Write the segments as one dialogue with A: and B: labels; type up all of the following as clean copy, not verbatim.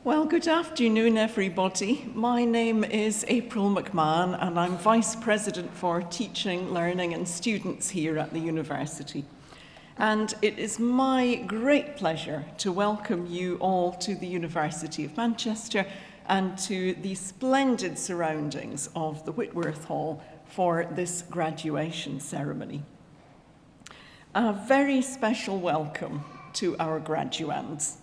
A: Well, good afternoon, everybody. My name is April McMahon, and I'm Vice President for Teaching, Learning and Students here at the university. And it is my great pleasure to welcome you all to the University of Manchester and to the splendid surroundings of the Whitworth Hall for this graduation ceremony. A very special welcome to our graduands.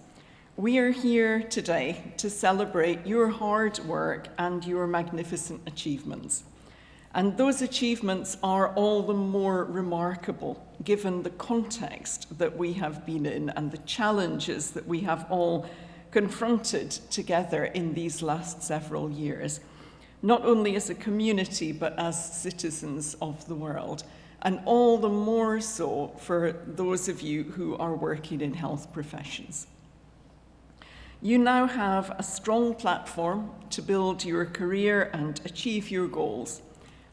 A: We are here today to celebrate your hard work and your magnificent achievements. And those achievements are all the more remarkable given the context that we have been in and the challenges that we have all confronted together in these last several years, not only as a community but as citizens of the world, and all the more so for those of you who are working in health professions. You now have a strong platform to build your career and achieve your goals,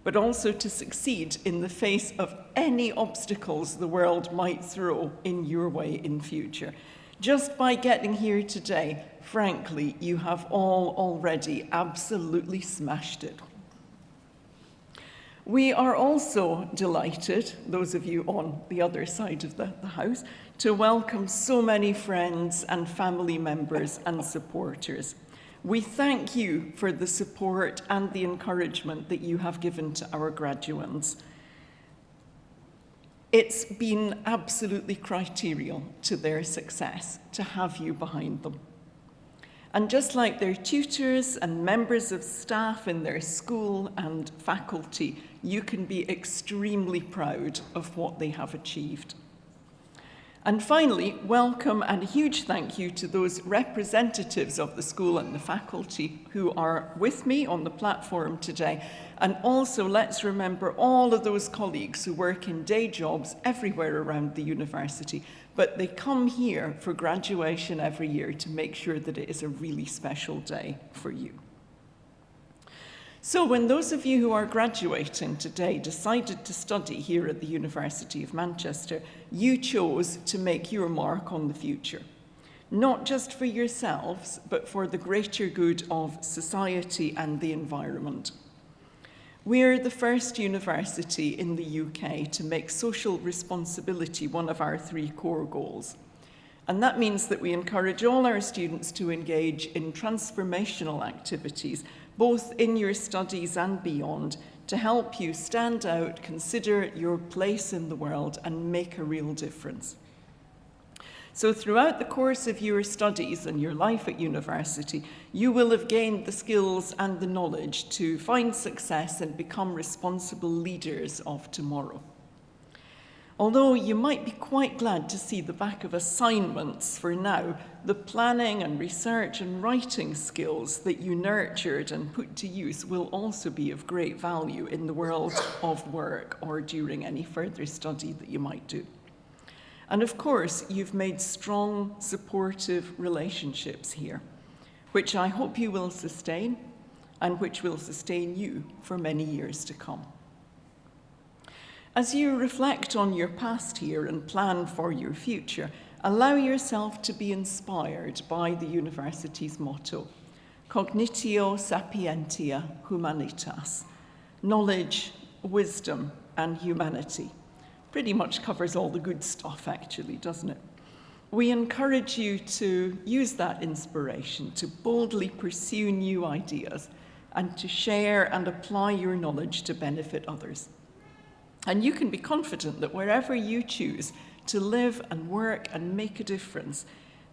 A: but also to succeed in the face of any obstacles the world might throw in your way in future. Just by getting here today, frankly, you have all already absolutely smashed it. We are also delighted, those of you on the other side of the house, to welcome so many friends and family members and supporters. We thank you for the support and the encouragement that you have given to our graduands. It's been absolutely criterial to their success to have you behind them. And just like their tutors and members of staff in their school and faculty, you can be extremely proud of what they have achieved. And finally, welcome and a huge thank you to those representatives of the school and the faculty who are with me on the platform today. And also let's remember all of those colleagues who work in day jobs everywhere around the university, but they come here for graduation every year to make sure that it is a really special day for you. So when those of you who are graduating today decided to study here at the University of Manchester, you chose to make your mark on the future, not just for yourselves, but for the greater good of society and the environment. We're the first university in the UK to make social responsibility one of our 3 core goals. And that means that we encourage all our students to engage in transformational activities, both in your studies and beyond, to help you stand out, consider your place in the world, and make a real difference. So throughout the course of your studies and your life at university, you will have gained the skills and the knowledge to find success and become responsible leaders of tomorrow. Although you might be quite glad to see the back of assignments for now, the planning and research and writing skills that you nurtured and put to use will also be of great value in the world of work or during any further study that you might do. And of course, you've made strong, supportive relationships here, which I hope you will sustain and which will sustain you for many years to come. As you reflect on your past here and plan for your future, allow yourself to be inspired by the university's motto, Cognitio Sapientia Humanitas, knowledge, wisdom, and humanity. Pretty much covers all the good stuff, actually, doesn't it? We encourage you to use that inspiration to boldly pursue new ideas and to share and apply your knowledge to benefit others. And you can be confident that wherever you choose to live and work and make a difference,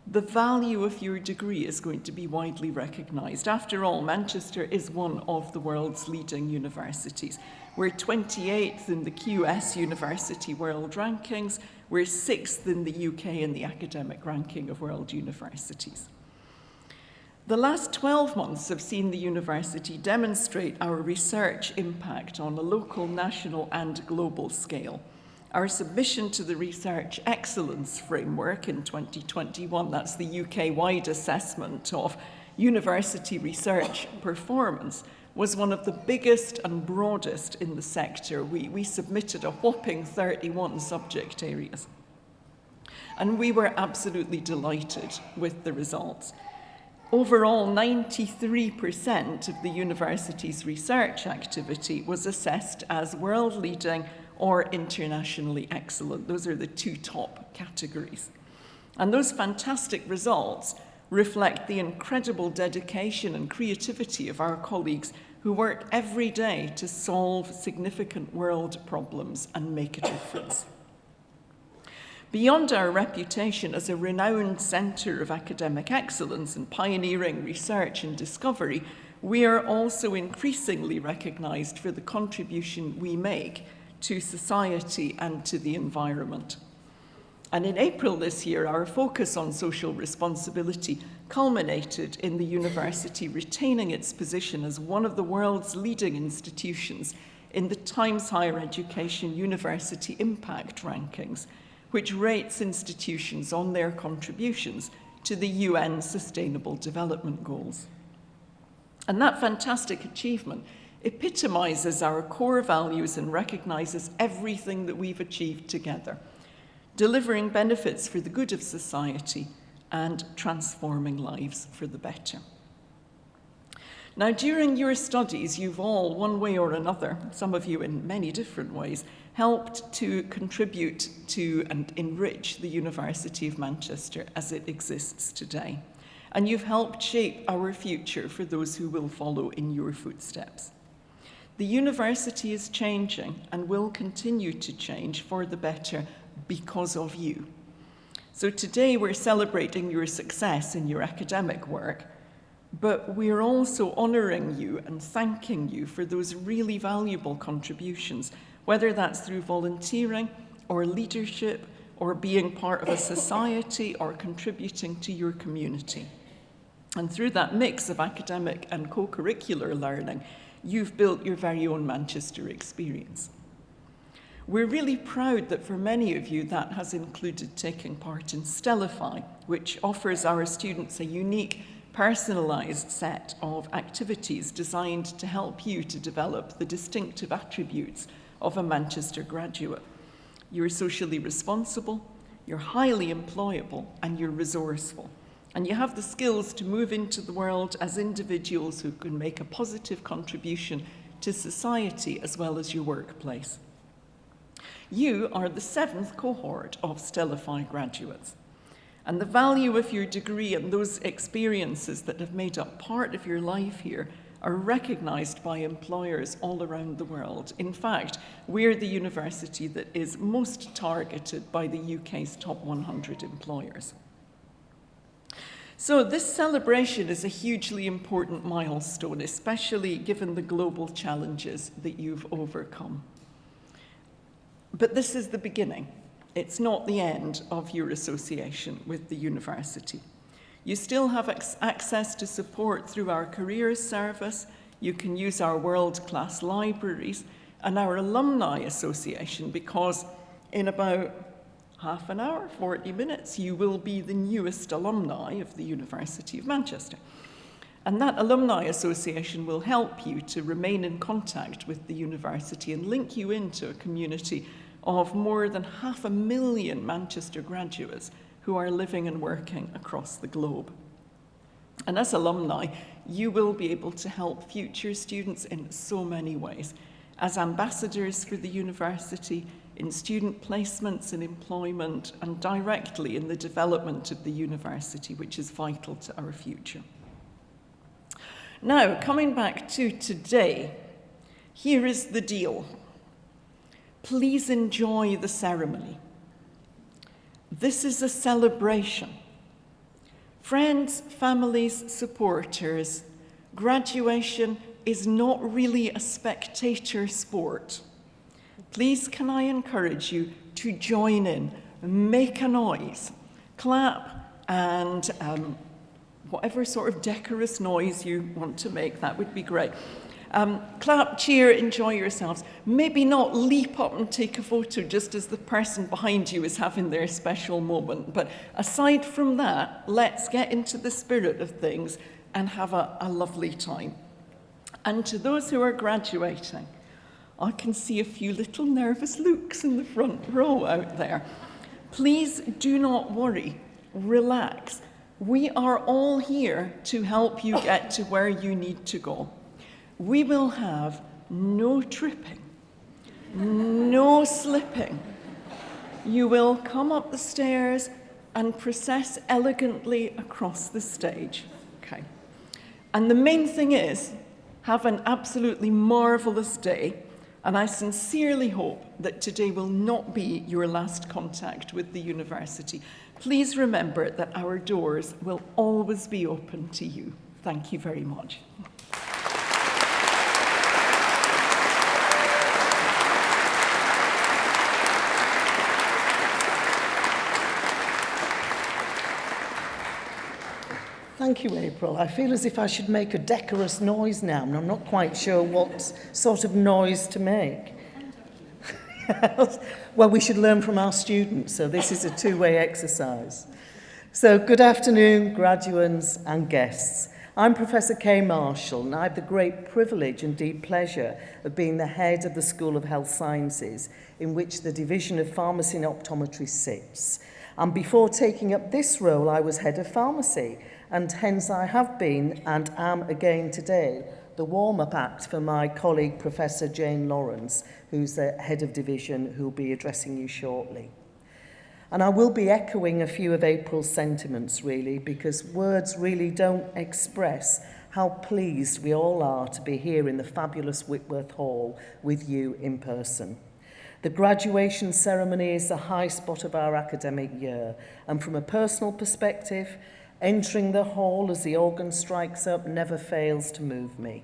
A: the value of your degree is going to be widely recognized. After all, Manchester is one of the world's leading universities. We're 28th in the QS University World Rankings. We're 6th in the UK in the academic ranking of world universities. The last 12 months have seen the university demonstrate our research impact on a local, national, and global scale. Our submission to the Research Excellence Framework in 2021, that's the UK-wide assessment of university research performance, was one of the biggest and broadest in the sector. We submitted a whopping 31 subject areas. And we were absolutely delighted with the results. Overall, 93% of the university's research activity was assessed as world-leading or internationally excellent. Those are the two top categories. And those fantastic results reflect the incredible dedication and creativity of our colleagues who work every day to solve significant world problems and make a difference. Beyond our reputation as a renowned centre of academic excellence and pioneering research and discovery, we are also increasingly recognised for the contribution we make to society and to the environment. And in April this year, our focus on social responsibility culminated in the university retaining its position as one of the world's leading institutions in the Times Higher Education University Impact Rankings, which rates institutions on their contributions to the UN Sustainable Development Goals. And that fantastic achievement epitomises our core values and recognises everything that we've achieved together, delivering benefits for the good of society and transforming lives for the better. Now, during your studies, you've all, one way or another, some of you in many different ways, helped to contribute to and enrich the University of Manchester as it exists today. And you've helped shape our future for those who will follow in your footsteps. The university is changing and will continue to change for the better because of you. So today we're celebrating your success in your academic work, but we're also honouring you and thanking you for those really valuable contributions, whether that's through volunteering or leadership or being part of a society or contributing to your community. And through that mix of academic and co-curricular learning, you've built your very own Manchester experience. We're really proud that for many of you that has included taking part in Stellify, which offers our students a unique, personalised set of activities designed to help you to develop the distinctive attributes of a Manchester graduate. You're socially responsible, you're highly employable, and you're resourceful. And you have the skills to move into the world as individuals who can make a positive contribution to society as well as your workplace. You are the 7th cohort of Stellify graduates. And the value of your degree and those experiences that have made up part of your life here are recognised by employers all around the world. In fact, we're the university that is most targeted by the UK's top 100 employers. So this celebration is a hugely important milestone, especially given the global challenges that you've overcome. But this is the beginning. It's not the end of your association with the university. You still have access to support through our careers service. You can use our world-class libraries and our alumni association, because in about half an hour, 40 minutes, you will be the newest alumni of the University of Manchester. And that alumni association will help you to remain in contact with the university and link you into a community of more than 500,000 Manchester graduates who are living and working across the globe. And as alumni, you will be able to help future students in so many ways, as ambassadors for the university, in student placements and employment, and directly in the development of the university, which is vital to our future. Now, coming back to today, here is the deal. Please enjoy the ceremony. This is a celebration. Friends, families, supporters, graduation is not really a spectator sport. Please, can I encourage you to join in, make a noise, clap, and whatever sort of decorous noise you want to make, that would be great. Clap, cheer, enjoy yourselves. Maybe not leap up and take a photo just as the person behind you is having their special moment. But aside from that, let's get into the spirit of things and have a lovely time. And to those who are graduating, I can see a few little nervous looks in the front row out there. Please do not worry, relax. We are all here to help you get to where you need to go. We will have no tripping, no slipping. You will come up the stairs and process elegantly across the stage. Okay. And the main thing is, have an absolutely marvelous day. And I sincerely hope that today will not be your last contact with the university. Please remember that our doors will always be open to you. Thank you very much.
B: Thank you, April. I feel as if I should make a decorous noise now, and I'm not quite sure what sort of noise to make. Well, we should learn from our students, so this is a two-way exercise. So, good afternoon, graduates and guests. I'm Professor Kay Marshall, and I have the great privilege and deep pleasure of being the head of the School of Health Sciences, in which the Division of Pharmacy and Optometry sits. And before taking up this role, I was head of pharmacy, and hence I have been and am again today the warm-up act for my colleague Professor Jane Lawrence, who's the head of division, who will be addressing you shortly. And I will be echoing a few of April's sentiments, really, because words really don't express how pleased we all are to be here in the fabulous Whitworth Hall with you in person. The graduation ceremony is the high spot of our academic year, and from a personal perspective, entering the hall as the organ strikes up never fails to move me.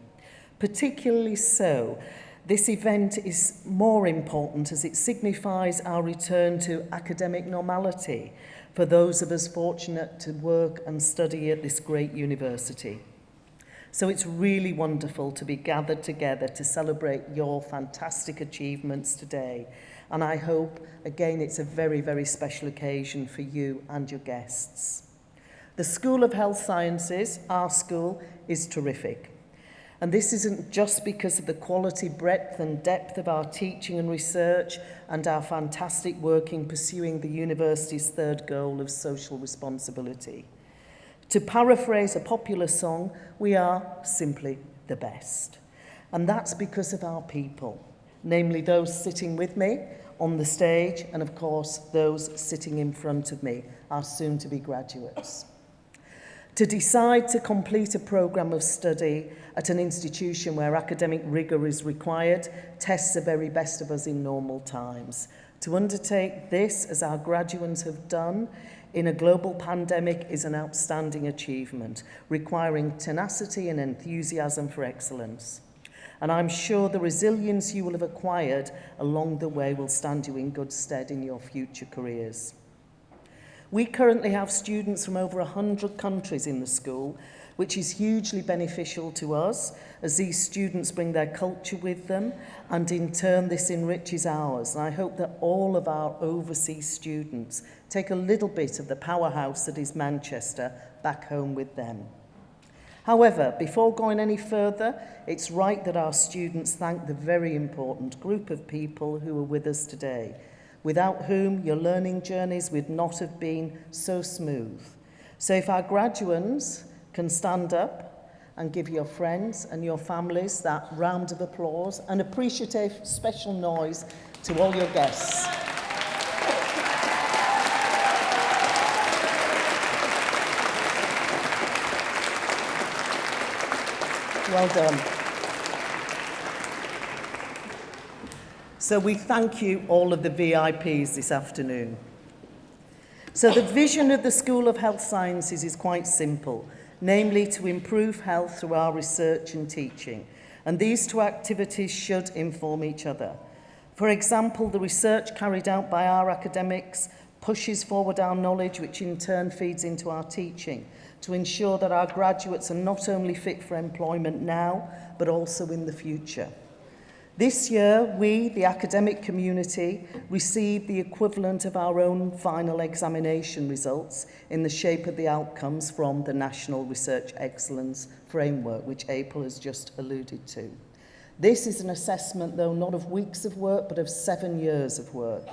B: Particularly so, this event is more important as it signifies our return to academic normality for those of us fortunate to work and study at this great university. So it's really wonderful to be gathered together to celebrate your fantastic achievements today. And I hope, again, it's a very, very special occasion for you and your guests. The School of Health Sciences, our school, is terrific. And this isn't just because of the quality, breadth and depth of our teaching and research and our fantastic work in pursuing the university's third goal of social responsibility. To paraphrase a popular song, we are simply the best. And that's because of our people, namely those sitting with me on the stage and, of course, those sitting in front of me, our soon-to-be graduates. To decide to complete a programme of study at an institution where academic rigour is required tests the very best of us in normal times. To undertake this, as our graduates have done, in a global pandemic is an outstanding achievement, requiring tenacity and enthusiasm for excellence. And I'm sure the resilience you will have acquired along the way will stand you in good stead in your future careers. We currently have students from over 100 countries in the school, which is hugely beneficial to us as these students bring their culture with them, and in turn this enriches ours. And I hope that all of our overseas students take a little bit of the powerhouse that is Manchester back home with them. However, before going any further, it's right that our students thank the very important group of people who are with us today, without whom your learning journeys would not have been so smooth. So if our graduates can stand up and give your friends and your families that round of applause, an appreciative special noise to all your guests. Well done. So we thank you, all of the VIPs this afternoon. So the vision of the School of Health Sciences is quite simple, namely to improve health through our research and teaching. And these two activities should inform each other. For example, the research carried out by our academics pushes forward our knowledge, which in turn feeds into our teaching, to ensure that our graduates are not only fit for employment now, but also in the future. This year, we, the academic community, received the equivalent of our own final examination results in the shape of the outcomes from the National Research Excellence Framework, which April has just alluded to. This is an assessment, though, not of weeks of work, but of 7 years of work.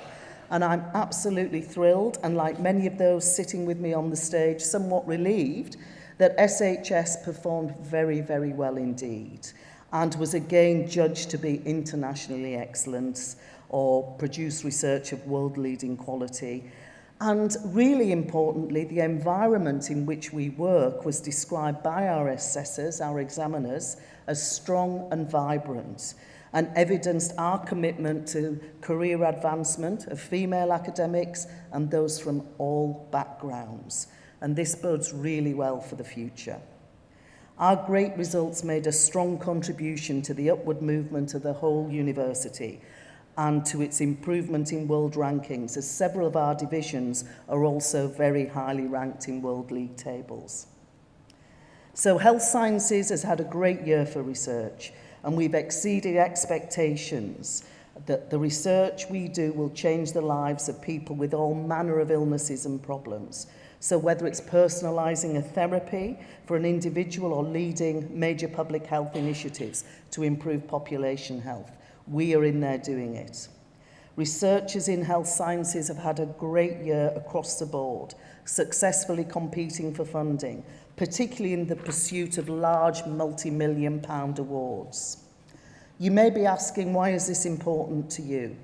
B: And I'm absolutely thrilled, and like many of those sitting with me on the stage, somewhat relieved, that SHS performed very, very well indeed, and was again judged to be internationally excellent or produce research of world-leading quality. And really importantly, the environment in which we work was described by our assessors, our examiners, as strong and vibrant, and evidenced our commitment to career advancement of female academics and those from all backgrounds. And this bodes really well for the future. Our great results made a strong contribution to the upward movement of the whole university and to its improvement in world rankings, as several of our divisions are also very highly ranked in world league tables. So health sciences has had a great year for research, and we've exceeded expectations that the research we do will change the lives of people with all manner of illnesses and problems. So whether it's personalising a therapy for an individual or leading major public health initiatives to improve population health, we are in there doing it. Researchers in health sciences have had a great year across the board, successfully competing for funding, particularly in the pursuit of large multi-million pound awards. You may be asking, why is this important to you?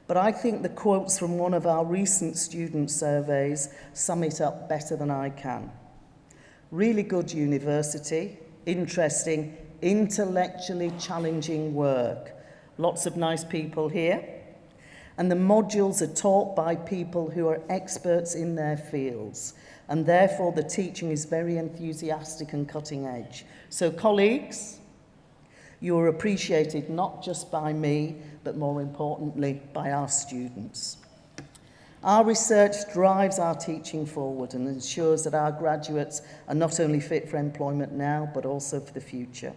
B: But I think the quotes from one of our recent student surveys sum it up better than I can. Really good university, interesting, intellectually challenging work. Lots of nice people here. And the modules are taught by people who are experts in their fields. And therefore the teaching is very enthusiastic and cutting edge. So colleagues, you are appreciated not just by me, but more importantly, by our students. Our research drives our teaching forward and ensures that our graduates are not only fit for employment now, but also for the future.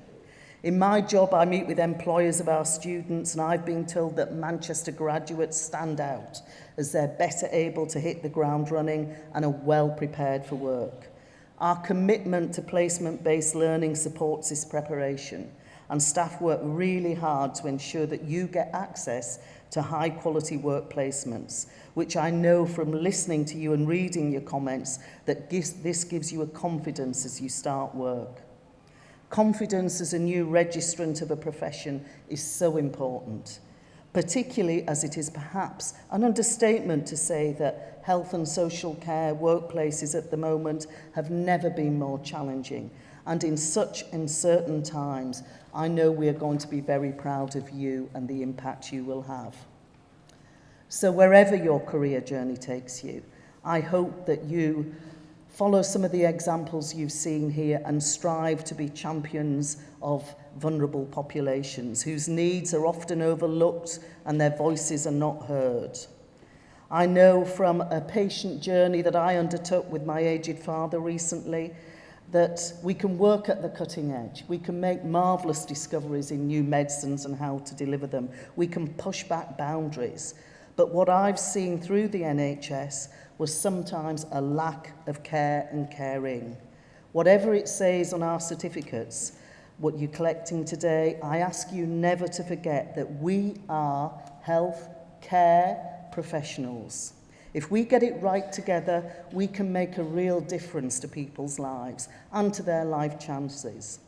B: In my job, I meet with employers of our students, and I've been told that Manchester graduates stand out as they're better able to hit the ground running and are well prepared for work. Our commitment to placement-based learning supports this preparation, and staff work really hard to ensure that you get access to high-quality work placements, which I know from listening to you and reading your comments that this gives you a confidence as you start work. Confidence as a new registrant of a profession is so important, particularly as it is perhaps an understatement to say that health and social care workplaces at the moment have never been more challenging. And in such uncertain times, I know we are going to be very proud of you and the impact you will have. So wherever your career journey takes you, I hope that you follow some of the examples you've seen here and strive to be champions of vulnerable populations whose needs are often overlooked and their voices are not heard. I know from a patient journey that I undertook with my aged father recently that we can work at the cutting edge. We can make marvellous discoveries in new medicines and how to deliver them. We can push back boundaries. But what I've seen through the NHS was sometimes a lack of care and caring. Whatever it says on our certificates, what you're collecting today, I ask you never to forget that we are health care professionals. If we get it right together, we can make a real difference to people's lives and to their life chances.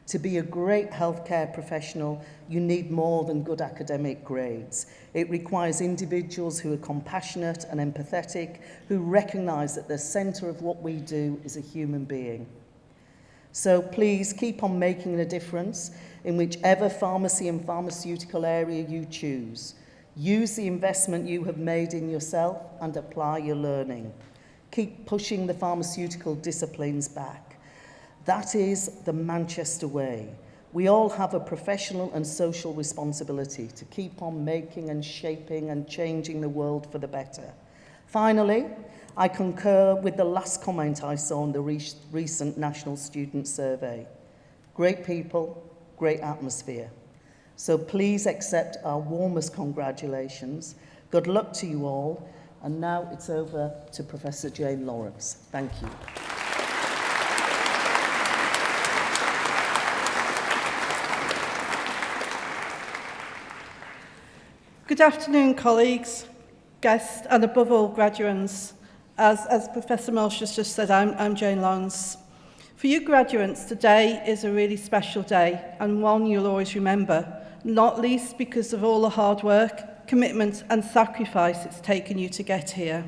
B: To be a great healthcare professional, you need more than good academic grades. It requires individuals who are compassionate and empathetic, who recognise that the centre of what we do is a human being. So please keep on making a difference in whichever pharmacy and pharmaceutical area you choose. Use the investment you have made in yourself and apply your learning. Keep pushing the pharmaceutical disciplines back. That is the Manchester way. We all have a professional and social responsibility to keep on making and shaping and changing the world for the better. Finally, I concur with the last comment I saw in the recent National Student Survey. Great people, great atmosphere. So please accept our warmest congratulations. Good luck to you all. And now it's over to Professor Jane Lawrence. Thank you.
C: Good afternoon, colleagues. guests, and above all, graduates. As Professor Melsh has just said, I'm Jane Lawrence. For you graduates, today is a really special day and one you'll always remember, not least because of all the hard work, commitment and sacrifice it's taken you to get here.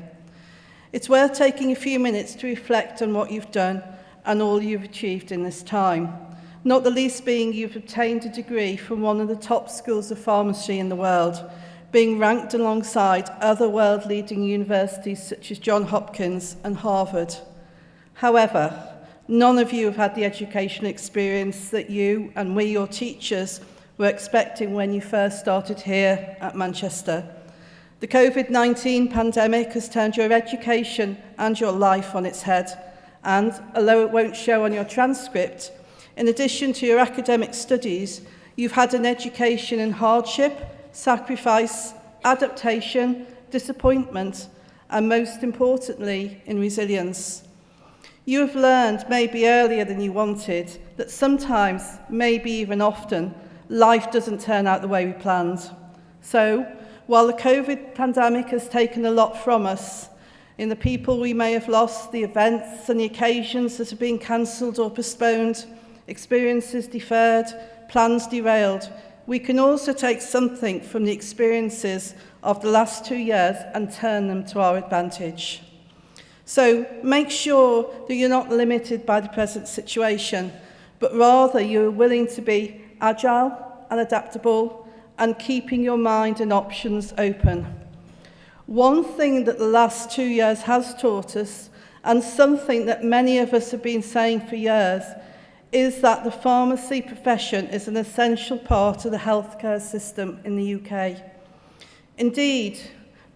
C: It's worth taking a few minutes to reflect on what you've done and all you've achieved in this time, not the least being you've obtained a degree from one of the top schools of pharmacy in the world, being ranked alongside other world-leading universities such as Johns Hopkins and Harvard. However, none of you have had the educational experience that you and we, your teachers, were expecting when you first started here at Manchester. The COVID-19 pandemic has turned your education and your life on its head, and although it won't show on your transcript, in addition to your academic studies, you've had an education in hardship, sacrifice, adaptation, disappointment, and most importantly, in resilience. You have learned, maybe earlier than you wanted, that sometimes, maybe even often, life doesn't turn out the way we planned. So, while the COVID pandemic has taken a lot from us, in the people we may have lost, the events and the occasions that have been cancelled or postponed, experiences deferred, plans derailed, we can also take something from the experiences of the last 2 years and turn them to our advantage. So make sure that you're not limited by the present situation, but rather you're willing to be agile and adaptable and keeping your mind and options open. One thing that the last 2 years has taught us, and something that many of us have been saying for years, is that the pharmacy profession is an essential part of the healthcare system in the UK. Indeed,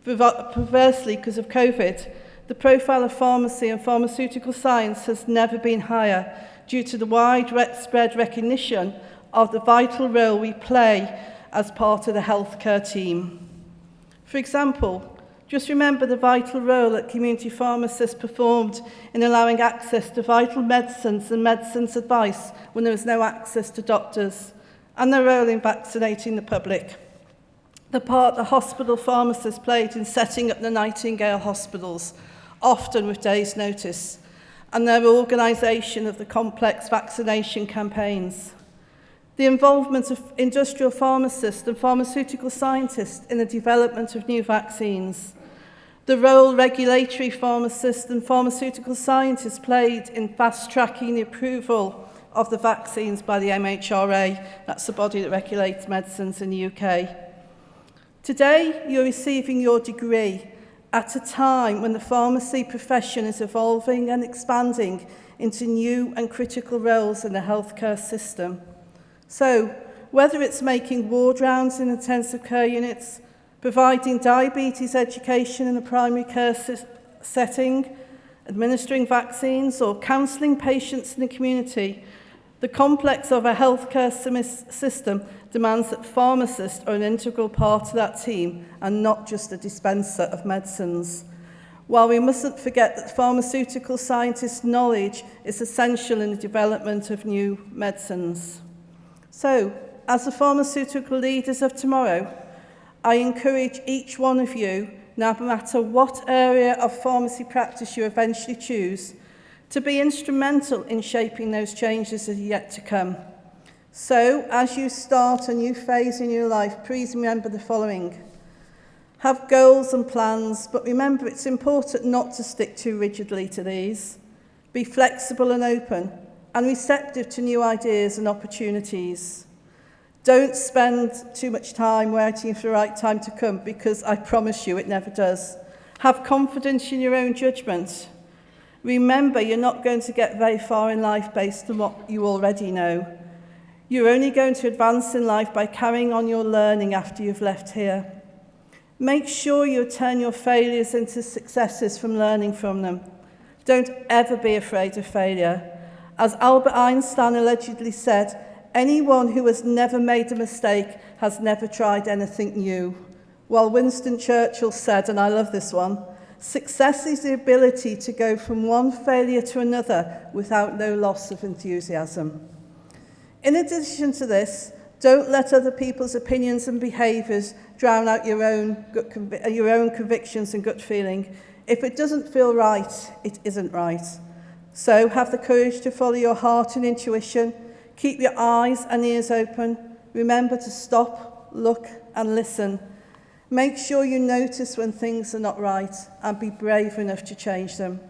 C: perversely because of COVID, the profile of pharmacy and pharmaceutical science has never been higher due to the widespread recognition of the vital role we play as part of the healthcare team. For example, just remember the vital role that community pharmacists performed in allowing access to vital medicines and medicines advice when there was no access to doctors, and their role in vaccinating the public. The part the hospital pharmacists played in setting up the Nightingale hospitals, often with days' notice, and their organisation of the complex vaccination campaigns. The involvement of industrial pharmacists and pharmaceutical scientists in the development of new vaccines. The role regulatory pharmacists and pharmaceutical scientists played in fast-tracking the approval of the vaccines by the MHRA, that's the body that regulates medicines in the UK. Today, you're receiving your degree at a time when the pharmacy profession is evolving and expanding into new and critical roles in the healthcare system. So, whether it's making ward rounds in intensive care units, providing diabetes education in a primary care setting, administering vaccines or counselling patients in the community, the complex of a healthcare system demands that pharmacists are an integral part of that team and not just a dispenser of medicines. While we mustn't forget that pharmaceutical scientists' knowledge is essential in the development of new medicines. So, as the pharmaceutical leaders of tomorrow, I encourage each one of you, no matter what area of pharmacy practice you eventually choose, to be instrumental in shaping those changes that are yet to come. So, as you start a new phase in your life, please remember the following. Have goals and plans, but remember it's important not to stick too rigidly to these. Be flexible and open, and receptive to new ideas and opportunities. Don't spend too much time waiting for the right time to come, because I promise you it never does. Have confidence in your own judgment. Remember, you're not going to get very far in life based on what you already know. You're only going to advance in life by carrying on your learning after you've left here. Make sure you turn your failures into successes from learning from them. Don't ever be afraid of failure. As Albert Einstein allegedly said, anyone who has never made a mistake has never tried anything new. While Winston Churchill said, and I love this one, success is the ability to go from one failure to another without no loss of enthusiasm. In addition to this, don't let other people's opinions and behaviours drown out your own convictions and gut feeling. If it doesn't feel right, it isn't right. So have the courage to follow your heart and intuition. Keep your eyes and ears open. Remember to stop, look, and listen. Make sure you notice when things are not right and be brave enough to change them.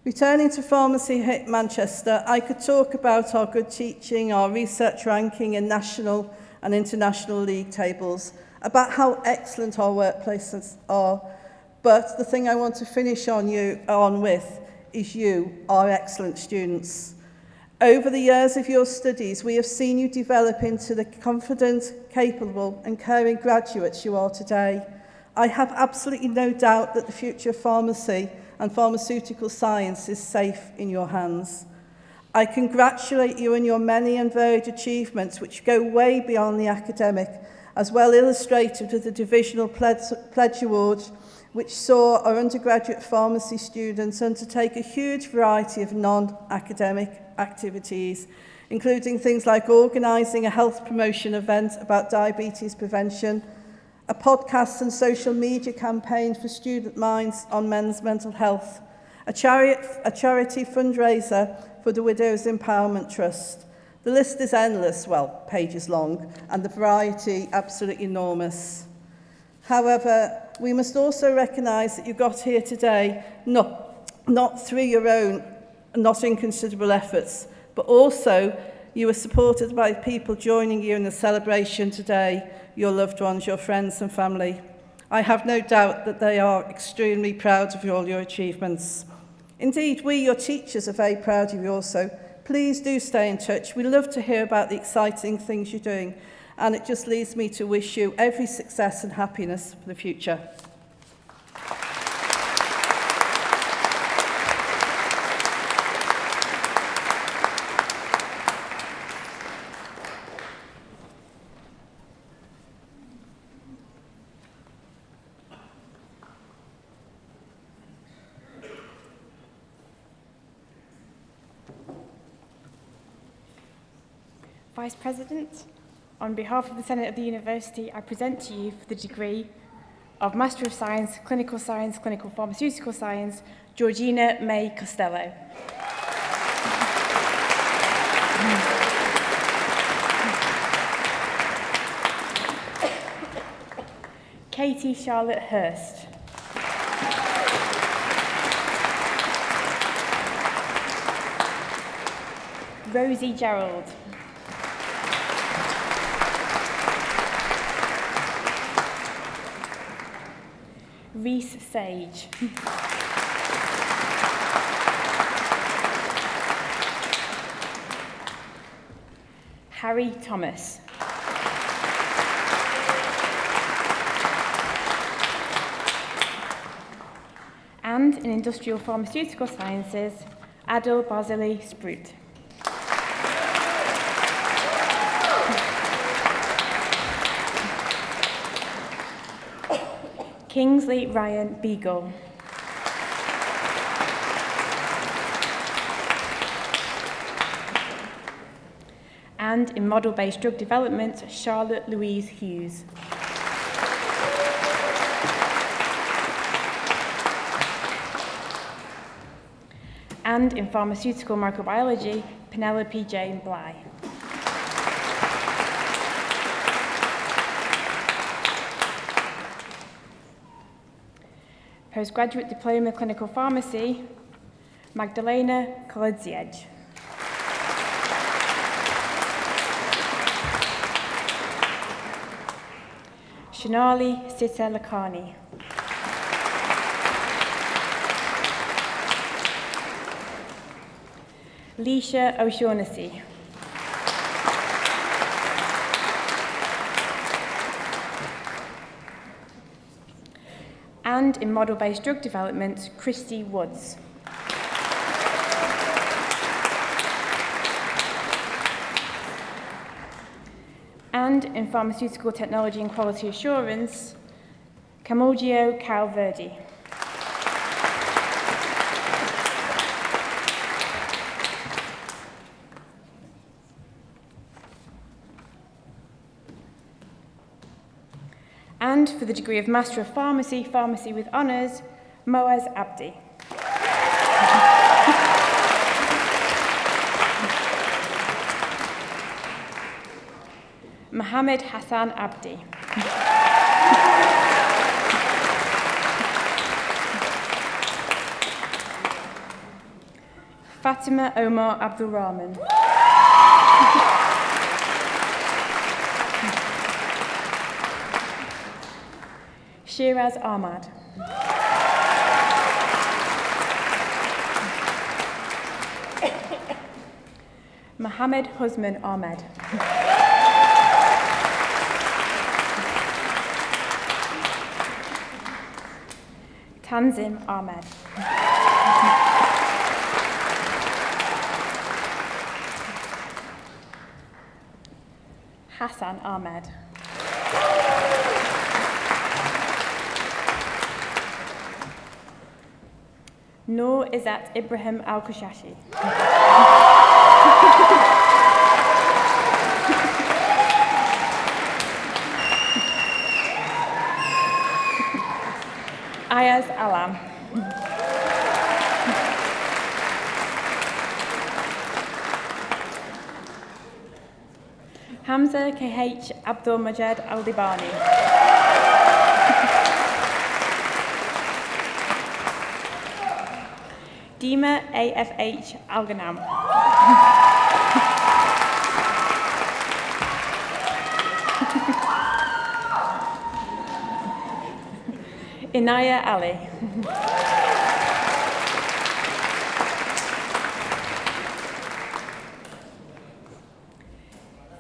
C: Returning to pharmacy at Manchester, I could talk about our good teaching, our research ranking in national and international league tables, about how excellent our workplaces are. But the thing I want to finish on with is you, our excellent students. Over the years of your studies, we have seen you develop into the confident, capable and caring graduates you are today. I have absolutely no doubt that the future of pharmacy and pharmaceutical science is safe in your hands. I congratulate you on your many and varied achievements which go way beyond the academic, as well illustrated with the Divisional Pledge Award, which saw our undergraduate pharmacy students undertake a huge variety of non-academic activities, including things like organising a health promotion event about diabetes prevention, a podcast and social media campaign for student minds on men's mental health, a charity fundraiser for the Widows Empowerment Trust. The list is endless, well, pages long, and the variety absolutely enormous. However, we must also recognise that you got here today not through your own not inconsiderable efforts, but also you were supported by people joining you in the celebration today, your loved ones, your friends and family. I have no doubt that they are extremely proud of all your achievements. Indeed, we, your teachers, are very proud of you also. Please do stay in touch. We love to hear about the exciting things you're doing, and it just leaves me to wish you every success and happiness for the future.
D: Vice President, on behalf of the Senate of the University, I present to you for the degree of Master of Science, Clinical Pharmaceutical Science, Georgina May Costello. Katie Charlotte Hurst. Rosie Gerald. Reese Sage. Harry Thomas. And in Industrial Pharmaceutical Sciences, Adil Basili Sprout. Kingsley Ryan Beagle. And in model-based drug development, Charlotte Louise Hughes. And in pharmaceutical microbiology, Penelope Jane Bly. Postgraduate Diploma Clinical Pharmacy, Magdalena Kolodziej. Shanali Sita Lakani. Leisha O'Shaughnessy. And in model-based drug development, Christy Woods. And in pharmaceutical technology and quality assurance, Camogio Calverdi. for the degree of Master of Pharmacy, Pharmacy with Honours, Moaz Abdi. Mohammed Hassan Abdi. Fatima Omar Abdul Rahman. Shiraz Ahmad. Mohammed Husman Ahmed. Tanzim Ahmed. Hassan Ahmed. Noor Izzat Ibrahim Al-Kushashi. Ayaz Alam. Hamza KH Abdul Majed Aldibani. Dima AFH Alganam. Inaya Ali.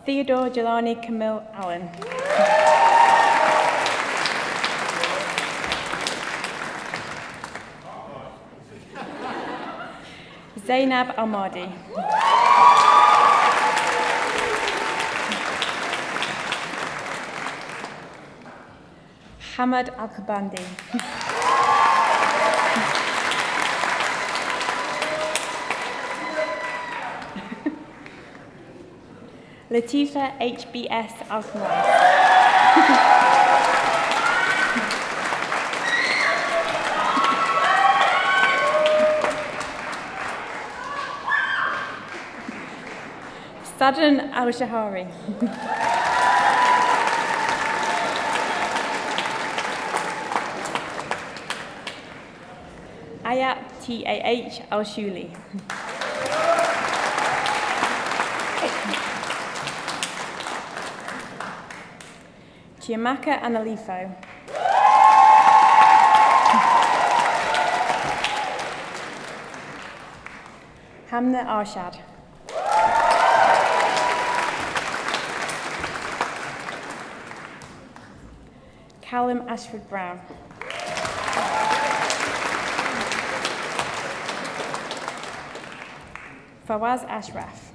D: Theodore Jelani Camille Allen. Zainab Almadi. Hamad Al-Kabandi. Latifa HBS Al-Khamar. Sadan Al-Shahari. Ayat TAH Al-Shuli. Chiamaka Analifo. Hamna Arshad. Callum Ashford Brown. Fawaz Ashraf.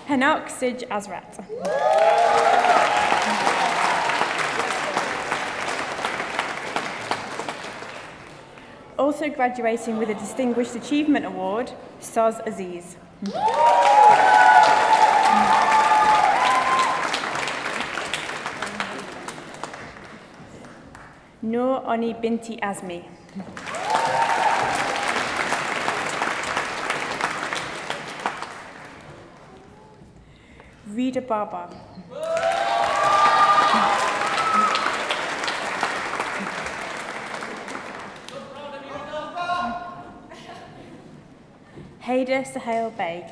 D: Hanok Sij Azrat. Also graduating with a Distinguished Achievement Award, Soz Aziz. Noor Oni Binti Azmi. Rida Baba. Haider Sahel Beg.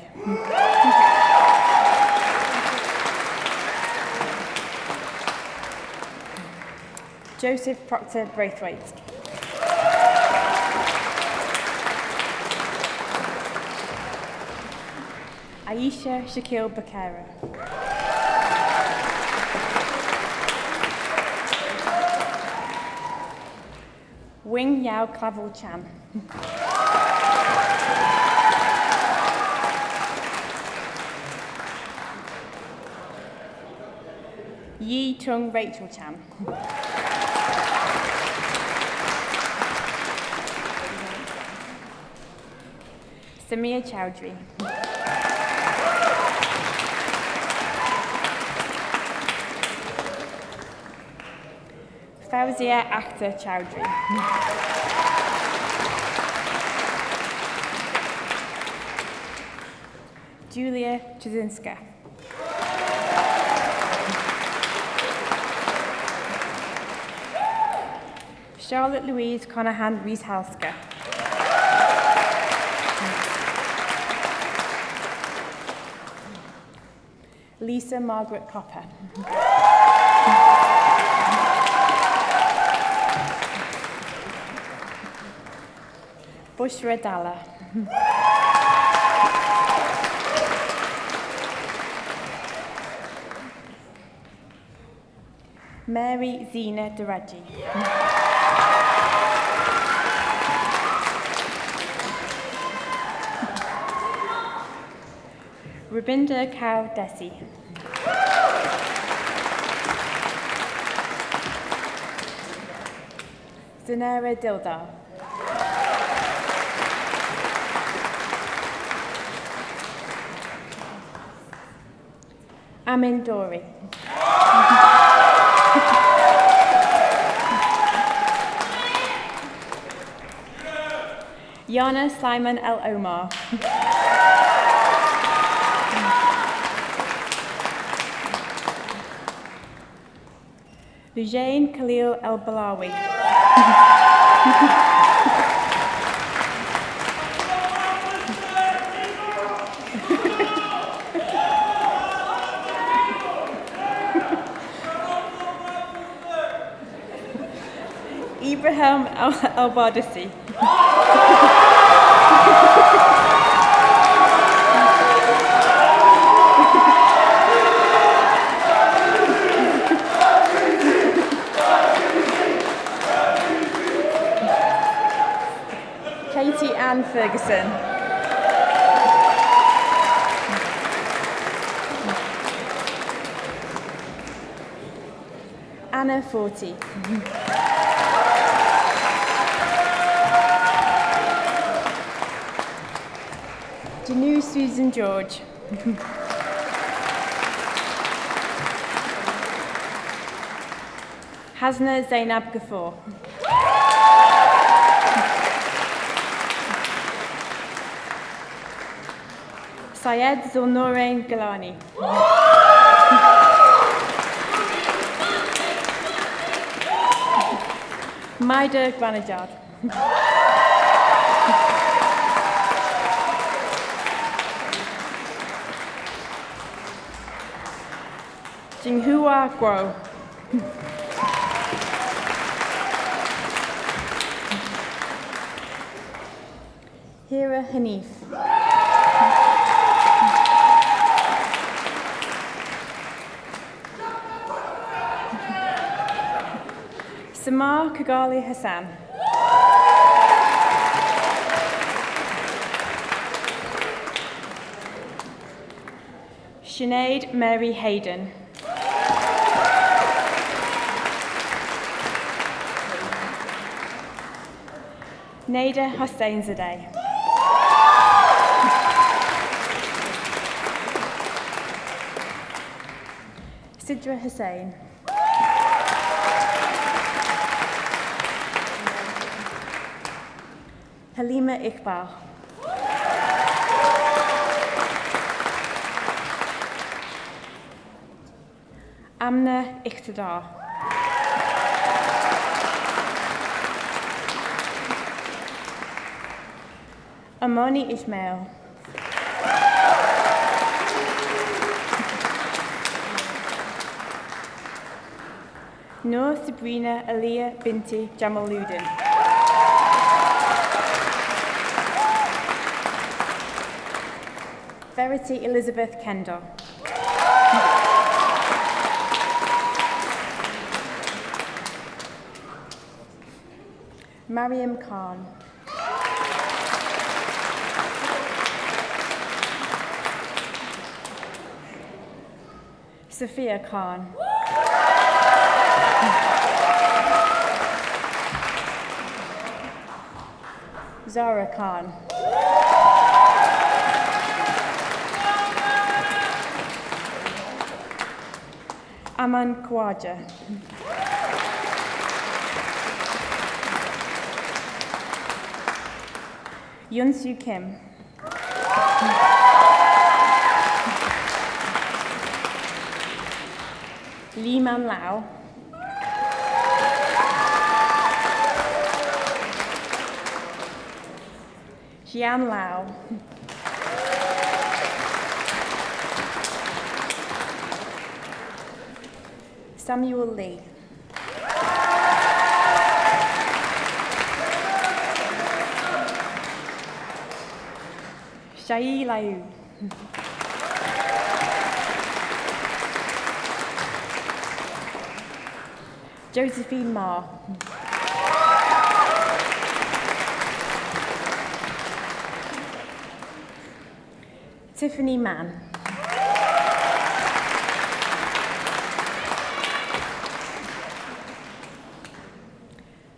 D: Joseph Proctor Braithwaite. Aisha Shakil Bakera. Wing Yao Clavel Chan. Yi Tung Rachel Chan. Samir Chowdhury. Fauzia Akhtar Chowdhury. Julia Trzynska. Charlotte Louise Conahan Wieshalska. Lisa Margaret Copper. Bushra Dalla. Mary Zina Daraji. Rabinda Kaur Desi. Zanera Dildar. Amin Dori. Yana Simon El Omar. Lujain Khalil El Balawi. Ibrahim El Bardisi. Katie Ann Ferguson. Anna Forty. Janu Susan George. Hasna Zainab Ghafoor. Syed Zulnourain Galani. Maida Granajad. Jinghua Guo. Hira Hanif. Samar Kagali Hassan. Sinead Mary Hayden. Nada Hosseinzadeh. Sidra Hussain. Halima Iqbal. Amna Iqtidar. Amani Ismail. Noor Sabrina Aliyah Binti Jamaluddin. Verity Elizabeth Kendall. Mariam Khan. Sophia Khan. Zara Khan. Aman Khawaja. Yunsu Kim. Lee Man Lau. Xian Lau. Samuel Lee. Shai Liu. Josephine Ma. Tiffany Mann.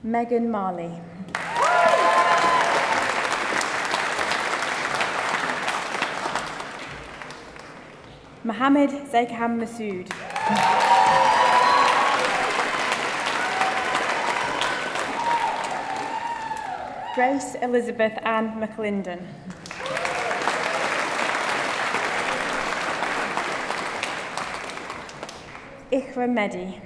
D: Megan Marley. Mohammed Zeikham Masood. Grace Elizabeth Ann McClendon. Ikhra Mehdi.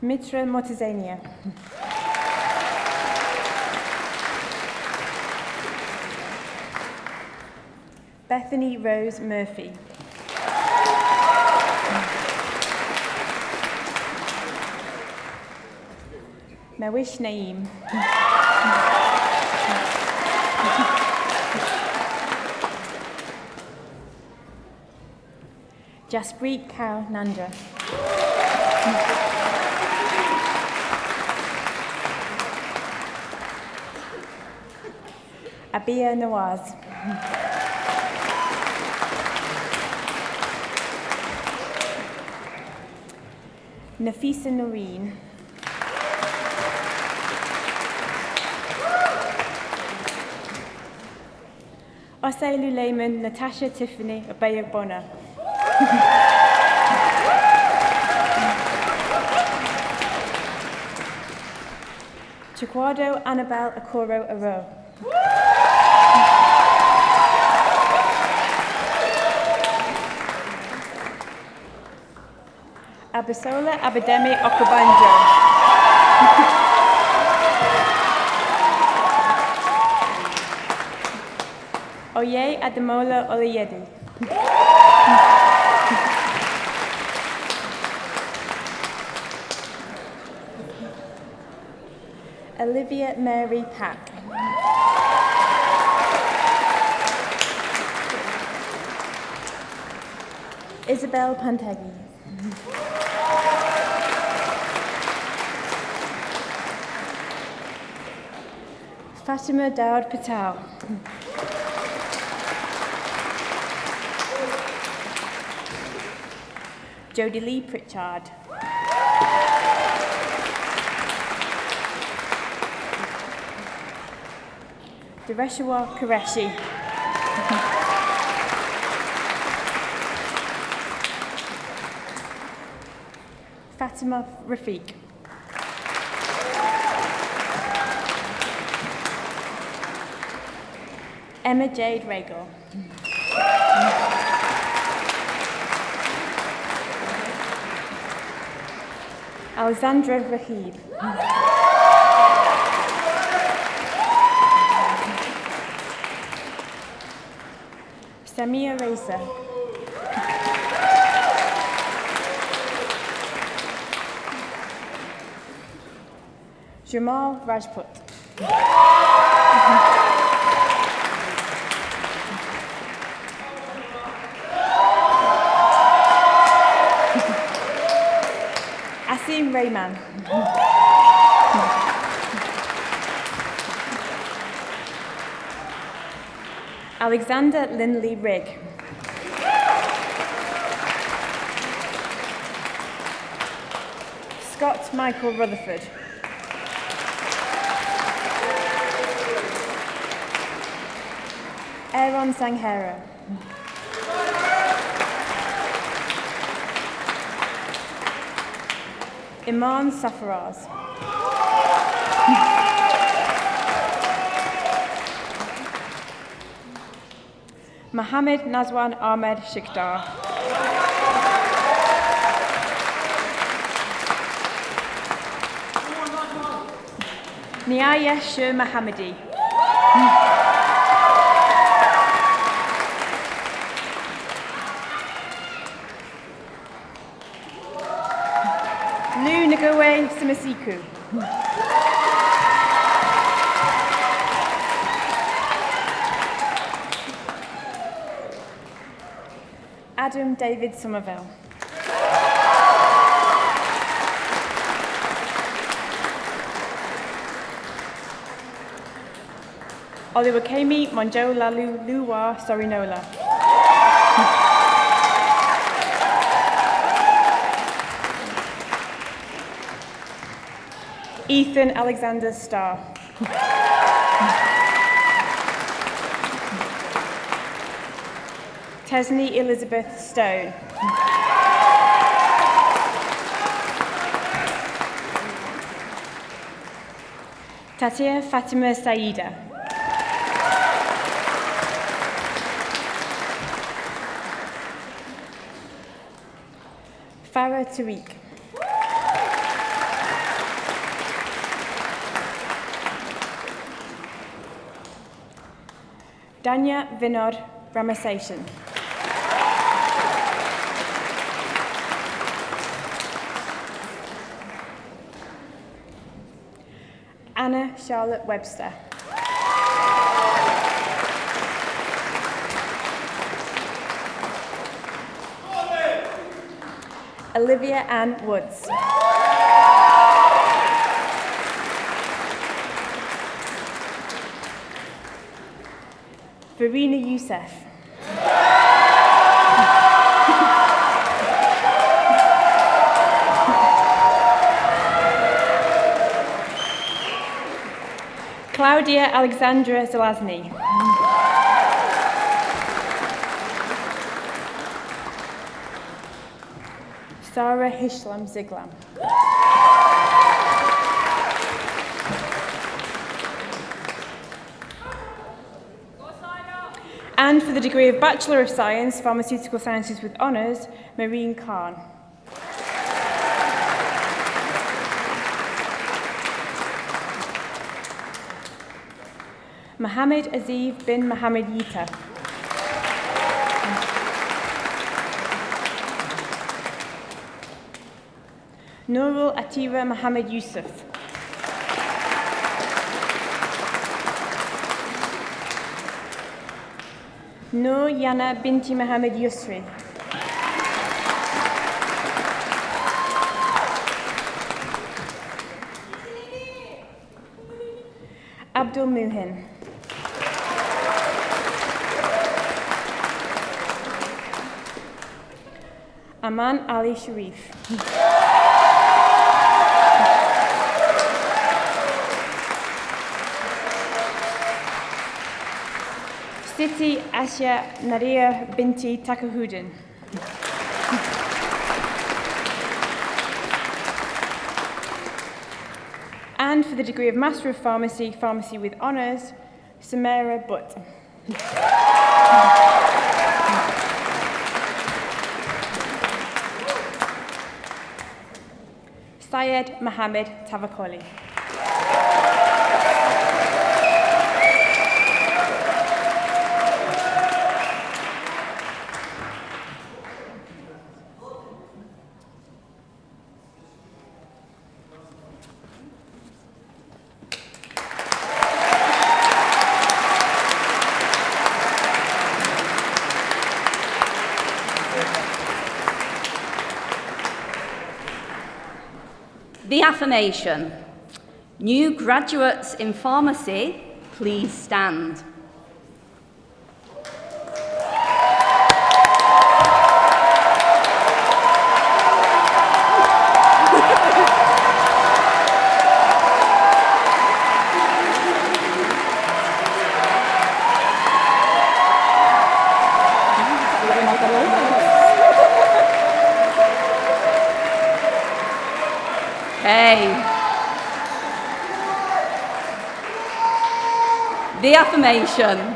D: Mitra Motazania. Bethany Rose Murphy. Mawish Naeem. Jaspreet Kaur Nanda. Abia Nawaz. Nafisa Noreen. Osei Lehman Natasha Tiffany Abayobona. Chikwado Annabelle Akoro Aro. Abisola Abademi Okabanjo. Oye Ademola Oluyedi. Olivia Mary Pack. Isabel Pantegi. Fatima Daud Patel. Jodie Lee Pritchard. Dereshwa Qureshi. Fatima Rafiq. Emma Jade Regal. Alexandra Rahib. Samia Reza. Jamal Rajput. Asim Rayman. Alexander Lindley Rigg. Scott Michael Rutherford. Aaron Sanghera. Iman Safaraz. Mohammed Nazwan Ahmed Shikdar. Niaya Shur Mohammadi. Lu Ngowe Simasiku. Adam David Somerville. Oluwakemi Monjolalu Luwa Sorinola. Ethan Alexander Starr. Tesney Elizabeth Stone. Tatia Fatima Saida. Farah Tariq. Danya Vinod Ramasation. Anna Charlotte Webster. Olivia Ann Woods. Verena Youssef. Claudia Alexandra Zelazny. Sarah Hishlam Ziglam. And for the degree of Bachelor of Science, Pharmaceutical Sciences with Honours, Marine Khan. Mohammed Aziz bin Mohammed Yita. Nurul Atira Mohammed Yusuf. Nur Yana binti Mohammed Yusri. Abdul Muhin. Aman Ali Sharif. Siti Asya Nadia binti Takahudin. And for the degree of Master of Pharmacy, Pharmacy with Honours, Samara Butt. Syed Mohammed Tavakoli.
E: The affirmation. New graduates in pharmacy, please stand. The affirmation.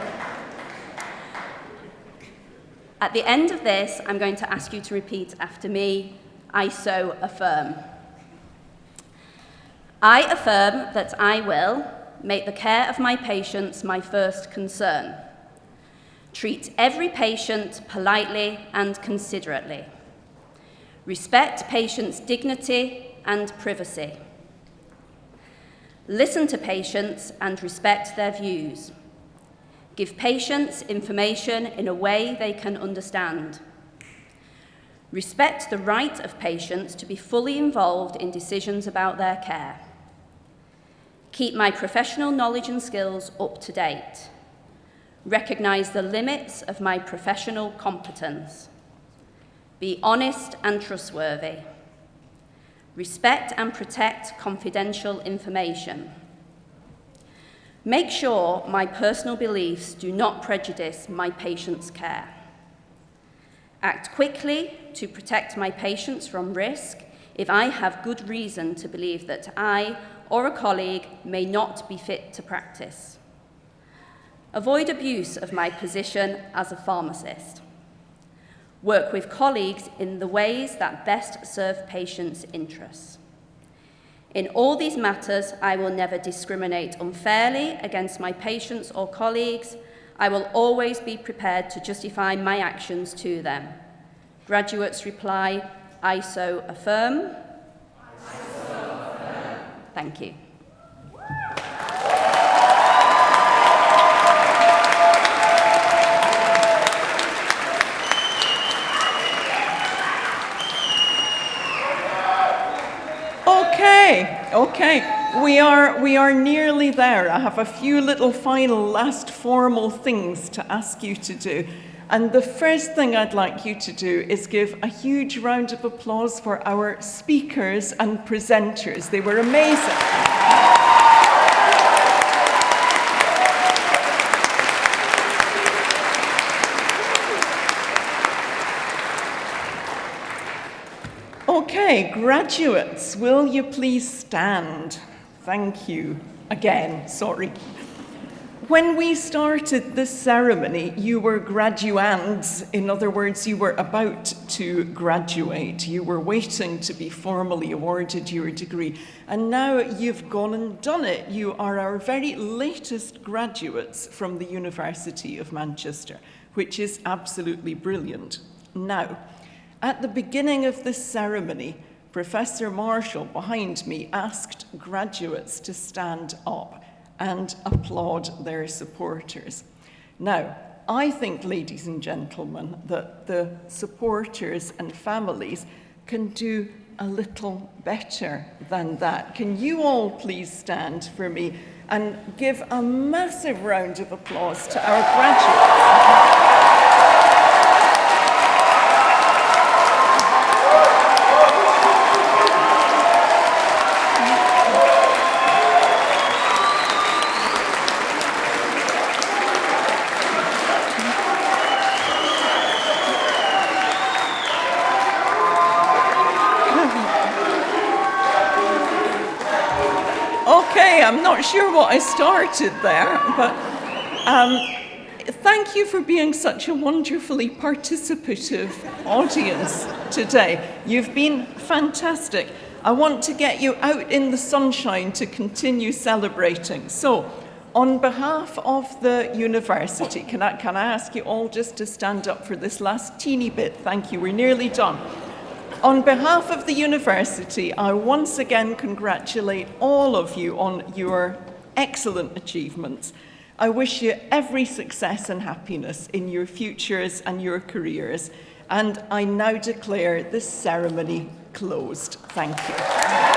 E: At the end of this, I'm going to ask you to repeat after me. I so affirm. I affirm that I will make the care of my patients my first concern. Treat every patient politely and considerately. Respect patients' dignity and privacy. Listen to patients and respect their views. Give patients information in a way they can understand. Respect the right of patients to be fully involved in decisions about their care. Keep my professional knowledge and skills up to date. Recognise the limits of my professional competence. Be honest and trustworthy. Respect and protect confidential information. Make sure my personal beliefs do not prejudice my patients' care. Act quickly to protect my patients from risk if I have good reason to believe that I or a colleague may not be fit to practice. Avoid abuse of my position as a pharmacist. Work with colleagues in the ways that best serve patients' interests. In all these matters, I will never discriminate unfairly against my patients or colleagues. I will always be prepared to justify my actions to them. Graduates reply, I so affirm. I so affirm. Thank you.
A: Okay, we are nearly there. I have a few little final last formal things to ask you to do. And the first thing I'd like you to do is give a huge round of applause for our speakers and presenters. They were amazing. Okay, graduates, will you please stand? Thank you. Again, sorry. When we started this ceremony, you were graduands. In other words, you were about to graduate. You were waiting to be formally awarded your degree. And now you've gone and done it. You are our very latest graduates from the University of Manchester, which is absolutely brilliant. Now, at the beginning of this ceremony, Professor Marshall behind me asked graduates to stand up and applaud their supporters. Now, I think, ladies and gentlemen, that the supporters and families can do a little better than that. Can you all please stand for me and give a massive round of applause to our graduates? Okay, I'm not sure what I started there, but thank you for being such a wonderfully participative audience today. You've been fantastic. I want to get you out in the sunshine to continue celebrating. So, on behalf of the university, can I ask you all just to stand up for this last teeny bit? Thank you, we're nearly done. On behalf of the university, I once again congratulate all of you on your excellent achievements. I wish you every success and happiness in your futures and your careers. And I now declare this ceremony closed. Thank you.